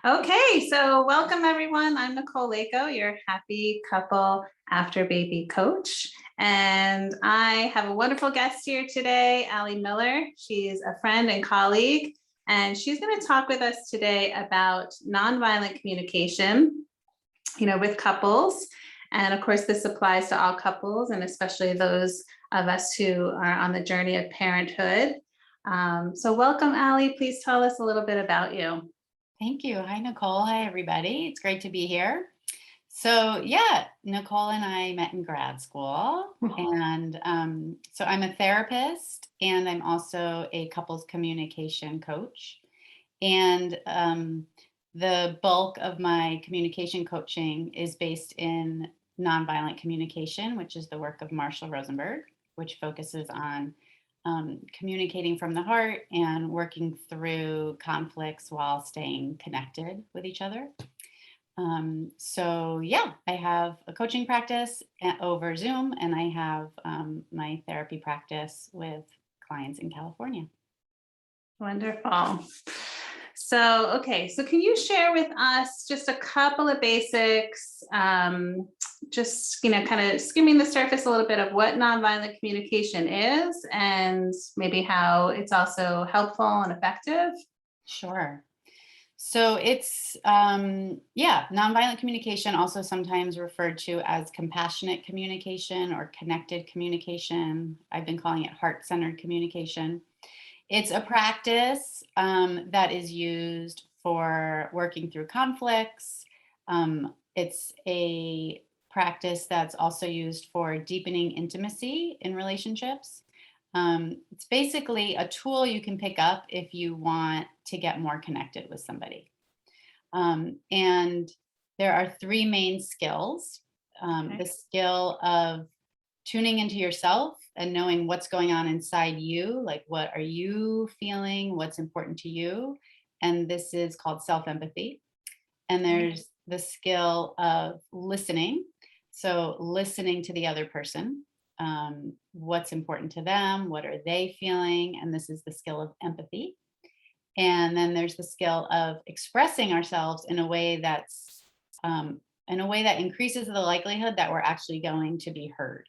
Okay, so welcome everyone. I'm Nicole Lako, your happy couple after baby coach. And I have a wonderful guest here today, Allie Miller. She's a friend and colleague, and she's going to talk with us today about nonviolent communication, with couples. And of course, this applies to all couples, and especially those of us who are on the journey of parenthood. So welcome, Allie. Please tell us a little bit about you. Thank you. Hi, Nicole. Hi, everybody. It's great to be here. Nicole and I met in grad school. And so I'm a therapist and I'm also a couples communication coach. And the bulk of my communication coaching is based in nonviolent communication, which is the work of Marshall Rosenberg, which focuses on communicating from the heart and working through conflicts while staying connected with each other. I have a coaching practice over Zoom, and I have my therapy practice with clients in California. Wonderful. So can you share with us just a couple of basics, just, kind of skimming the surface a little bit of what nonviolent communication is and maybe how it's also helpful and effective? Sure. So it's, nonviolent communication, also sometimes referred to as compassionate communication or connected communication. I've been calling it heart-centered communication. It's a practice that is used for working through conflicts. It's a practice that's also used for deepening intimacy in relationships. It's basically a tool you can pick up if you want to get more connected with somebody. And there are three main skills. The skill of tuning into yourself and knowing what's going on inside you, like what are you feeling, what's important to you. And this is called self-empathy. And there's the skill of listening. So listening to the other person, what's important to them, what are they feeling, and this is the skill of empathy. And then there's the skill of expressing ourselves in a way that increases the likelihood that we're actually going to be heard.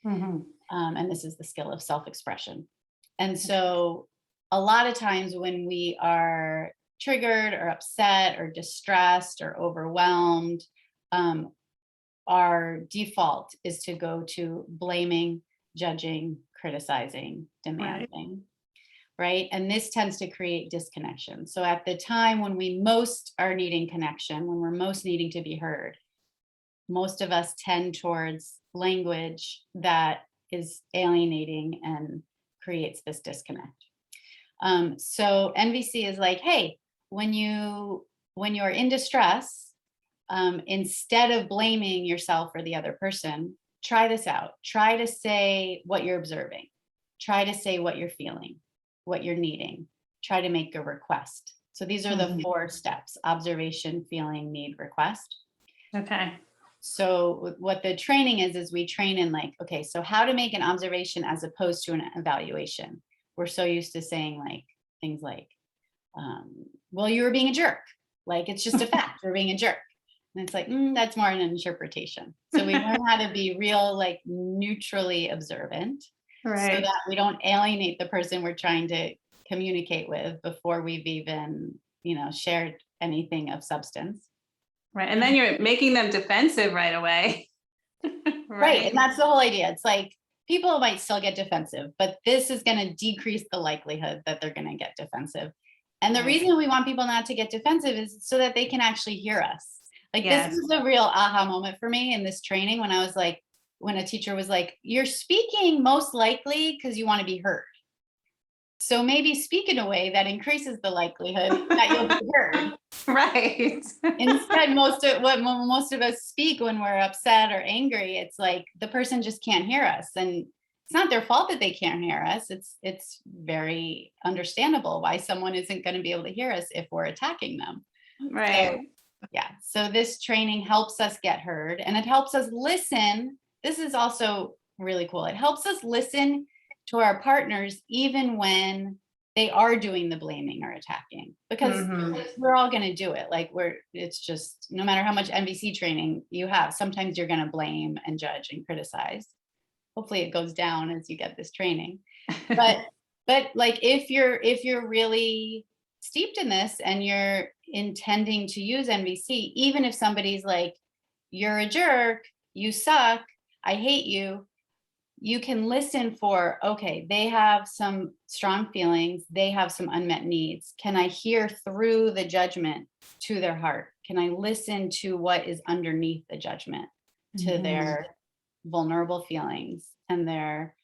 Mm-hmm. And this is the skill of self-expression. And so a lot of times when we are triggered or upset or distressed or overwhelmed, our default is to go to blaming, judging, criticizing, demanding, right? And this tends to create disconnection. So at the time when we most are needing connection, when we're most needing to be heard, most of us tend towards language that is alienating and creates this disconnect. So NVC is like, hey, when you're in distress, instead of blaming yourself or the other person, try this out. Try to say what you're observing. Try to say what you're feeling, what you're needing. Try to make a request. So these are the 4 steps: observation, feeling, need, request. Okay. So what the training is we train in so how to make an observation as opposed to an evaluation. We're so used to saying things like, well, you were being a jerk. Like, it's just a fact, you're being a jerk. And it's like, that's more an interpretation. So we learn how to be real, neutrally observant, Right. so that we don't alienate the person we're trying to communicate with before we've even, shared anything of substance. Right. And then you're making them defensive right away. Right. And that's the whole idea. It's like people might still get defensive, but this is going to decrease the likelihood that they're going to get defensive. And the reason we want people not to get defensive is so that they can actually hear us. This is a real aha moment for me in this training when a teacher was like, you're speaking most likely because you want to be heard. So maybe speak in a way that increases the likelihood that you'll be heard. Right. Instead, most of us speak when we're upset or angry, it's like the person just can't hear us. And it's not their fault that they can't hear us. It's very understandable why someone isn't going to be able to hear us if we're attacking them. Right. So this training helps us get heard, and it helps us listen. This is also really cool. It helps us listen to our partners even when they are doing the blaming or attacking, because we're all going to do it. Like it's just, no matter how much NVC training you have, sometimes you're going to blame and judge and criticize. Hopefully it goes down as you get this training. But like, if you're really steeped in this and you're intending to use NVC, even if somebody's like, you're a jerk, you suck, I hate you, you can listen for, okay, they have some strong feelings, they have some unmet needs. Can I hear through the judgment to their heart? Can I listen to what is underneath the judgment, to their vulnerable feelings and their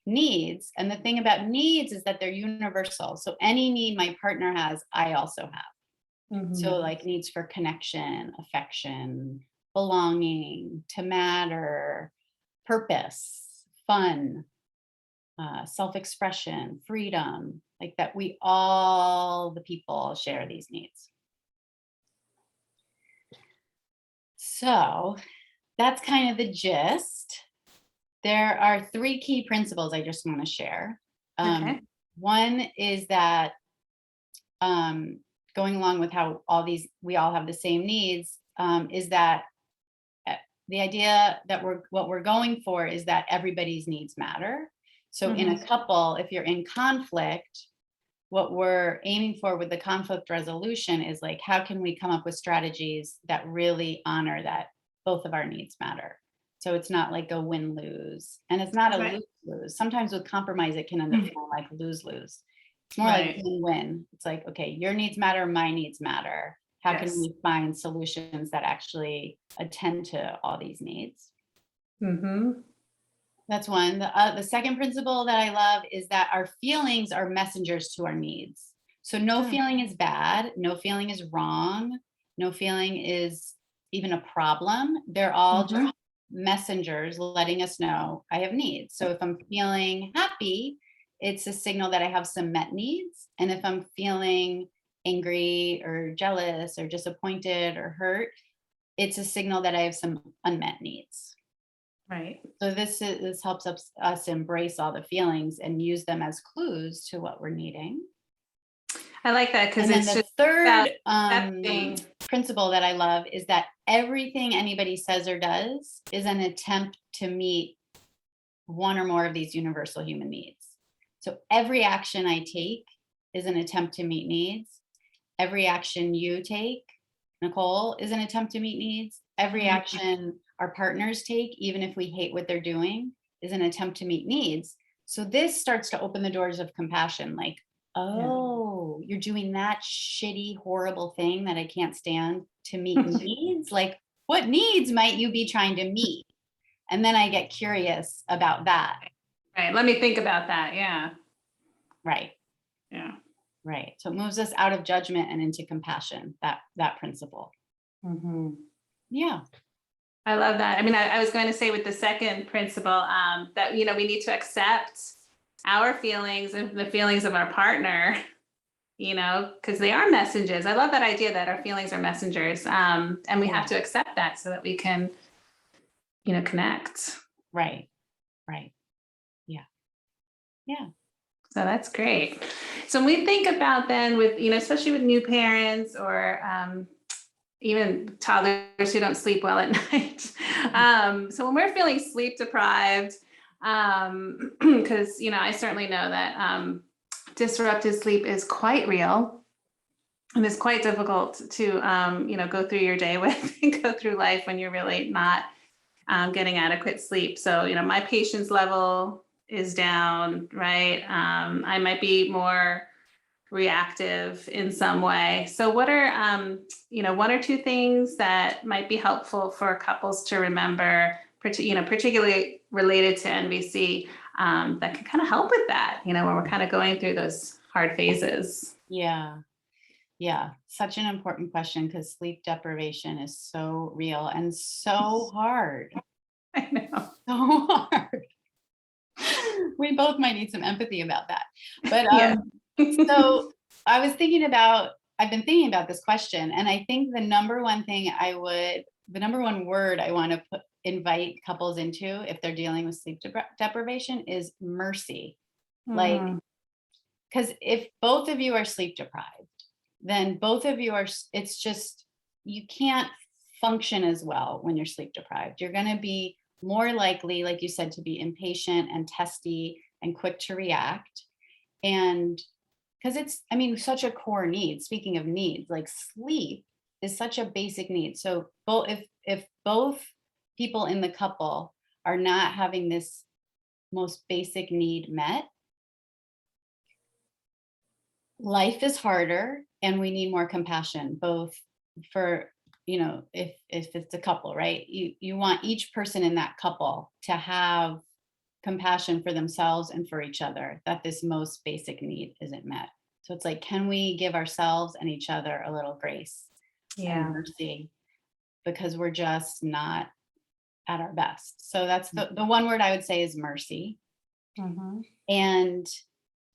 needs? And the thing about needs is that they're universal. So any need my partner has, I also have. So like needs for connection, affection, belonging, to matter, purpose, fun, self-expression, freedom, like that, all the people share these needs. So that's kind of the gist. There are 3 key principles I just want to share. One is that going along with how we all have the same needs, is that the idea that what we're going for is that everybody's needs matter. So in a couple, if you're in conflict, what we're aiming for with the conflict resolution is like, how can we come up with strategies that really honor that both of our needs matter? So it's not like a win-lose, and it's not a lose-lose. Sometimes with compromise, it can end up feeling like lose-lose. It's more like win-win. It's like, okay, your needs matter, my needs matter. How can we find solutions that actually attend to all these needs? That's one. The second principle that I love is that our feelings are messengers to our needs. So no feeling is bad. No feeling is wrong. No feeling is even a problem. They're all just messengers letting us know I have needs. So if I'm feeling happy, it's a signal that I have some met needs. And if I'm feeling angry or jealous or disappointed or hurt, it's a signal that I have some unmet needs. Right. So this helps us embrace all the feelings and use them as clues to what we're needing. I like that, because then it's the just third principle that I love is that everything anybody says or does is an attempt to meet one or more of these universal human needs. So every action I take is an attempt to meet needs. Every action you take, Nicole, is an attempt to meet needs. Every action our partners take, even if we hate what they're doing, is an attempt to meet needs. So this starts to open the doors of compassion. Like, oh, you're doing that shitty, horrible thing that I can't stand to meet needs. Like, what needs might you be trying to meet? And then I get curious about that. Right. Let me think about that. Yeah. Right. Yeah. Right. So it moves us out of judgment and into compassion, that principle. Yeah. I love that. I mean, I was going to say with the second principle, that, we need to accept our feelings and the feelings of our partner, because they are messages. I love that idea that our feelings are messengers. And we have to accept that so that we can, connect. Right. Right. Yeah. Yeah. So that's great. So when we think about then with, especially with new parents or even toddlers who don't sleep well at night. So when we're feeling sleep deprived, because, I certainly know that disrupted sleep is quite real and it's quite difficult to, go through your day with and go through life when you're really not getting adequate sleep. So, my patience level is down, right? I might be more reactive in some way. So what are, 1 or 2 things that might be helpful for couples to remember, particularly related to NVC, that can kind of help with that, when we're kind of going through those hard phases? Yeah. Yeah. Such an important question, because sleep deprivation is so real and so hard. I know. So hard. We both might need some empathy about that. But so I've been thinking about this question, and I think the number one word I want to invite couples into if they're dealing with sleep deprivation is mercy. Like, because if both of you are sleep deprived, then both of you are, it's just, you can't function as well when you're sleep deprived. You're going to be more likely, like you said, to be impatient and testy and quick to react. And because it's, I mean, such a core need. Speaking of needs, like sleep is such a basic need. So both, if both people in the couple are not having this most basic need met, life is harder and we need more compassion, both for, you know, if it's a couple, right? You want each person in that couple to have compassion for themselves and for each other, that this most basic need isn't met. So it's like, can we give ourselves and each other a little grace and mercy, because we're just not at our best. So that's the one word I would say is mercy. And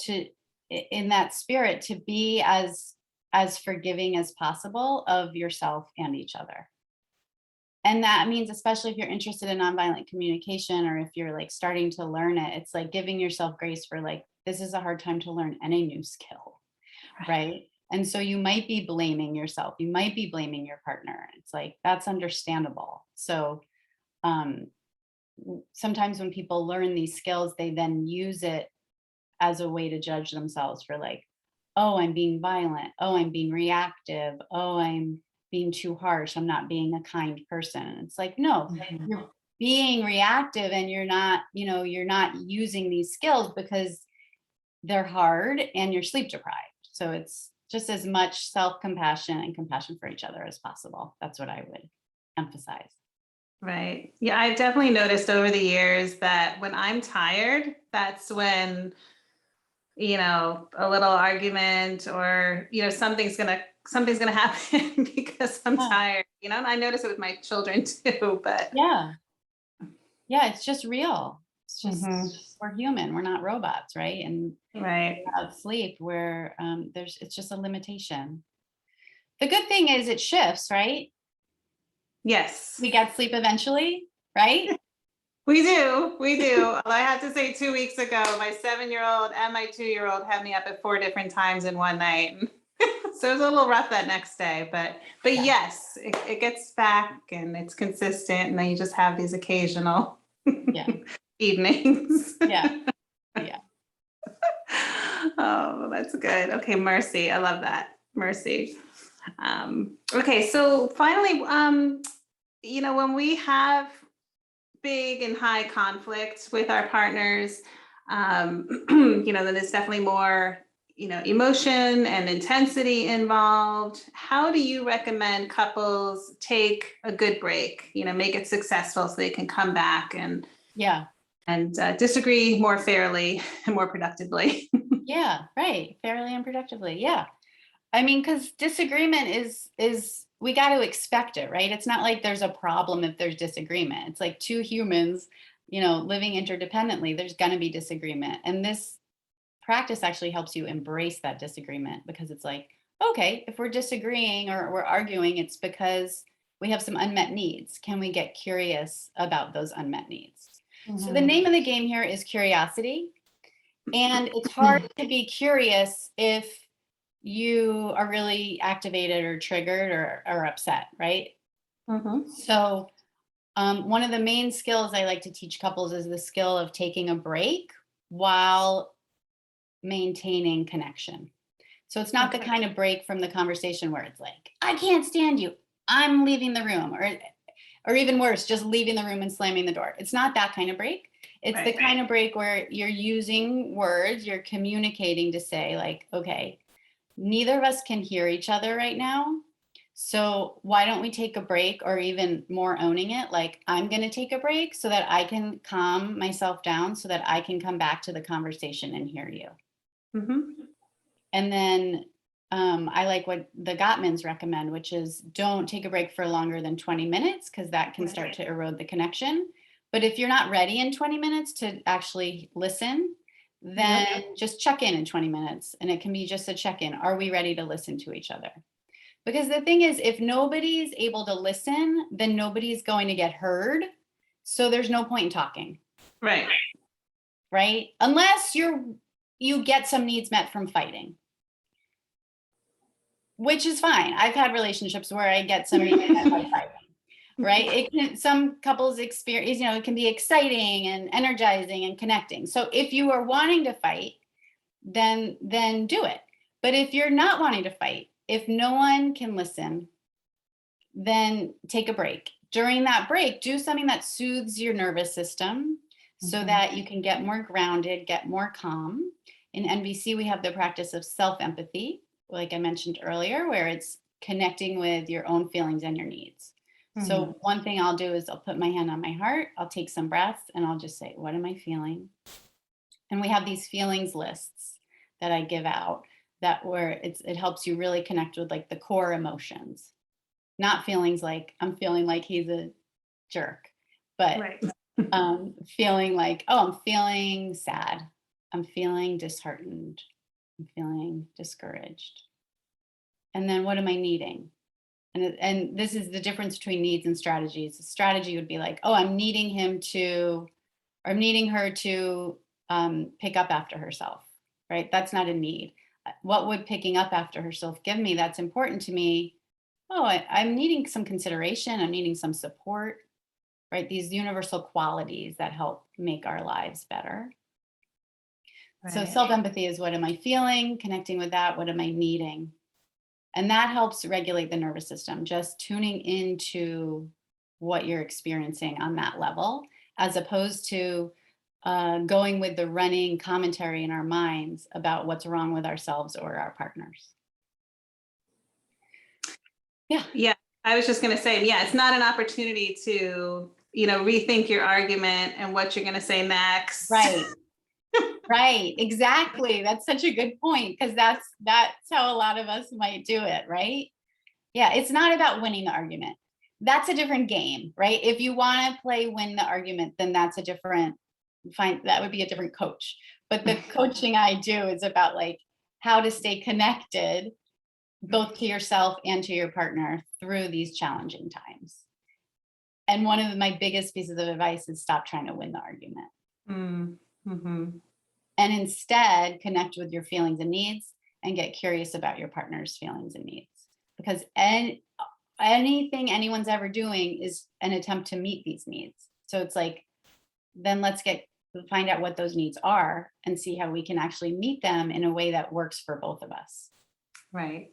to, in that spirit, to be as forgiving as possible of yourself and each other. And that means, especially if you're interested in nonviolent communication, or if you're like starting to learn it, it's like giving yourself grace for like, this is a hard time to learn any new skill, right? And so you might be blaming yourself, you might be blaming your partner. It's like, that's understandable. So sometimes when people learn these skills, they then use it as a way to judge themselves for like, oh, I'm being violent. Oh, I'm being reactive. Oh, I'm being too harsh. I'm not being a kind person. It's like, no, you're being reactive and you're not, you know, you're not using these skills because they're hard and you're sleep deprived. So it's just as much self-compassion and compassion for each other as possible. That's what I would emphasize. Right. Yeah, I've definitely noticed over the years that when I'm tired, that's when, you know, a little argument or, you know, something's gonna happen because I'm tired, you know, and I notice it with my children too, but yeah, it's just real. It's just, we're human, we're not robots, right? And without sleep, where it's just a limitation. The good thing is it shifts, right? Yes. We get sleep eventually, right? We do. Although I have to say 2 weeks ago, my 7-year-old and my 2-year-old had me up at 4 different times in one night. So it was a little rough that next day, but yes, it gets back and it's consistent. And then you just have these occasional evenings. Yeah. Oh, that's good. Okay. Mercy. I love that. Mercy. Okay. So finally, you know, when we have big and high conflicts with our partners, you know, then there's definitely more, you know, emotion and intensity involved. How do you recommend couples take a good break, you know, make it successful so they can come back and disagree more fairly and more productively? Yeah, right. Fairly and productively. Yeah. I mean, because disagreement is we got to expect it, right? It's not like there's a problem if there's disagreement. It's like two humans, you know, living interdependently, there's going to be disagreement. And this practice actually helps you embrace that disagreement, because it's like, okay, if we're disagreeing or we're arguing, it's because we have some unmet needs. Can we get curious about those unmet needs? So the name of the game here is curiosity. And it's hard to be curious if you are really activated or triggered or upset, right? So one of the main skills I like to teach couples is the skill of taking a break while maintaining connection. So it's not the kind of break from the conversation where it's like, I can't stand you, I'm leaving the room, or even worse, just leaving the room and slamming the door. It's not that kind of break. It's the kind of break where you're using words, you're communicating to say like, okay, neither of us can hear each other right now. So why don't we take a break, or even more owning it, like I'm going to take a break so that I can calm myself down so that I can come back to the conversation and hear you. And then I like what the Gottmans recommend, which is don't take a break for longer than 20 minutes, because that can start to erode the connection. But if you're not ready in 20 minutes to actually listen, then just check in 20 minutes. And it can be just a check-in. Are we ready to listen to each other? Because the thing is, if nobody's able to listen, then nobody's going to get heard. So there's no point in talking. Right? Unless you're you get some needs met from fighting, which is fine. I've had relationships where I get some needs met by fighting. Right? Some couples experience, it can be exciting and energizing and connecting. So if you are wanting to fight, then do it. But if you're not wanting to fight, if no one can listen, then take a break. During that break, do something that soothes your nervous system so that you can get more grounded, get more calm. In NVC, we have the practice of self-empathy, like I mentioned earlier, where it's connecting with your own feelings and your needs. So one thing I'll do is I'll put my hand on my heart, I'll take some breaths, and I'll just say, what am I feeling? And we have these feelings lists that I give out where it helps you really connect with like the core emotions, not feelings like I'm feeling like he's a jerk, but feeling like, oh, I'm feeling sad. I'm feeling disheartened. I'm feeling discouraged. And then what am I needing? And this is the difference between needs and strategies. A strategy would be like, oh, I'm needing her to pick up after herself, right? That's not a need. What would picking up after herself give me that's important to me? Oh, I'm needing some consideration. I'm needing some support, right? These universal qualities that help make our lives better. Right. So self-empathy is what am I feeling? Connecting with that, what am I needing? And that helps regulate the nervous system, just tuning into what you're experiencing on that level, as opposed to going with the running commentary in our minds about what's wrong with ourselves or our partners. Yeah. I was just going to say, it's not an opportunity to, rethink your argument and what you're going to say next. Right. Right, exactly. That's such a good point, because that's how a lot of us might do it, right? Yeah, it's not about winning the argument. That's a different game, right? If you want to play win the argument, then that would be a different coach. But the coaching I do is about like how to stay connected both to yourself and to your partner through these challenging times. And one of my biggest pieces of advice is stop trying to win the argument. And instead connect with your feelings and needs and get curious about your partner's feelings and needs. Because anything anyone's ever doing is an attempt to meet these needs. So it's like, then let's find out what those needs are and see how we can actually meet them in a way that works for both of us. Right.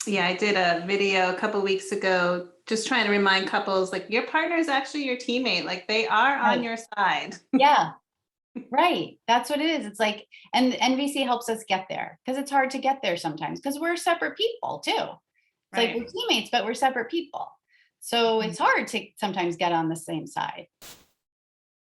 Yeah, I did a video a couple of weeks ago, just trying to remind couples, like, your partner is actually your teammate. Like, they are on your side. Yeah. Right. That's what it is. It's like, and NVC helps us get there, because it's hard to get there sometimes because we're separate people too. It's like we're teammates, but we're separate people. So it's hard to sometimes get on the same side.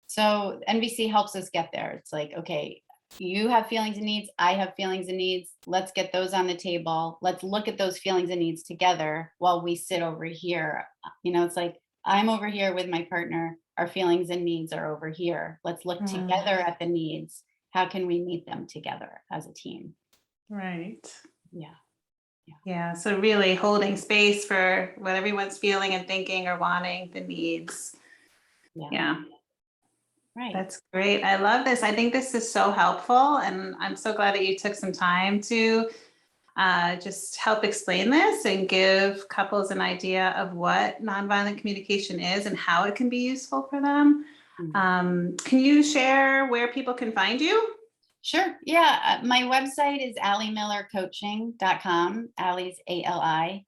So NVC helps us get there. It's like, okay, you have feelings and needs. I have feelings and needs. Let's get those on the table. Let's look at those feelings and needs together while we sit over here. It's like, I'm over here with my partner. Our feelings and needs are over here. Let's look together at the needs. How can we meet them together as a team? Right. Yeah. So really holding space for what everyone's feeling and thinking or wanting, the needs. Yeah. Right. That's great. I love this. I think this is so helpful. And I'm so glad that you took some time to just help explain this and give couples an idea of what nonviolent communication is and how it can be useful for them. Can you share where people can find you? Sure. Yeah. My website is AliMillerCoaching.com. Ali's ALI.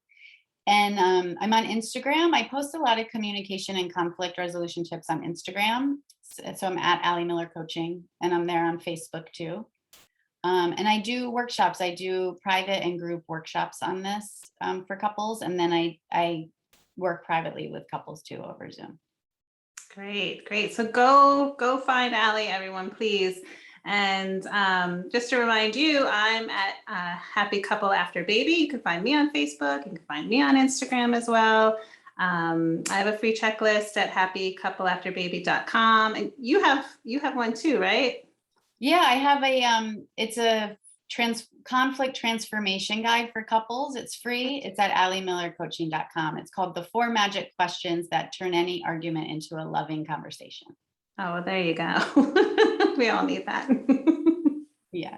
And I'm on Instagram. I post a lot of communication and conflict resolution tips on Instagram. So I'm at Ali Miller Coaching, and I'm there on Facebook too. And I do workshops. I do private and group workshops on this for couples. And then I work privately with couples too over Zoom. Great. So go find Ali, everyone, please. And just to remind you, I'm at Happy Couple After Baby. You can find me on Facebook. You can find me on Instagram as well. I have a free checklist at happycoupleafterbaby.com. And you have one too, right? Yeah, I have it's a conflict transformation guide for couples. It's free. It's at AliMillerCoaching.com. It's called The 4 Magic Questions That Turn Any Argument into a Loving Conversation. Oh, well, there you go. We all need that. Yeah.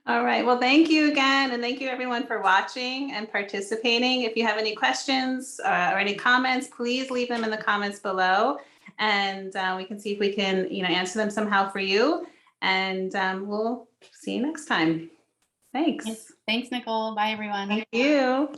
All right. Well, thank you again. And thank you everyone for watching and participating. If you have any questions or any comments, please leave them in the comments below. And we can see if we can, answer them somehow for you. And we'll see you next time. Thanks. Thanks, Nicole. Bye, everyone. Thank you.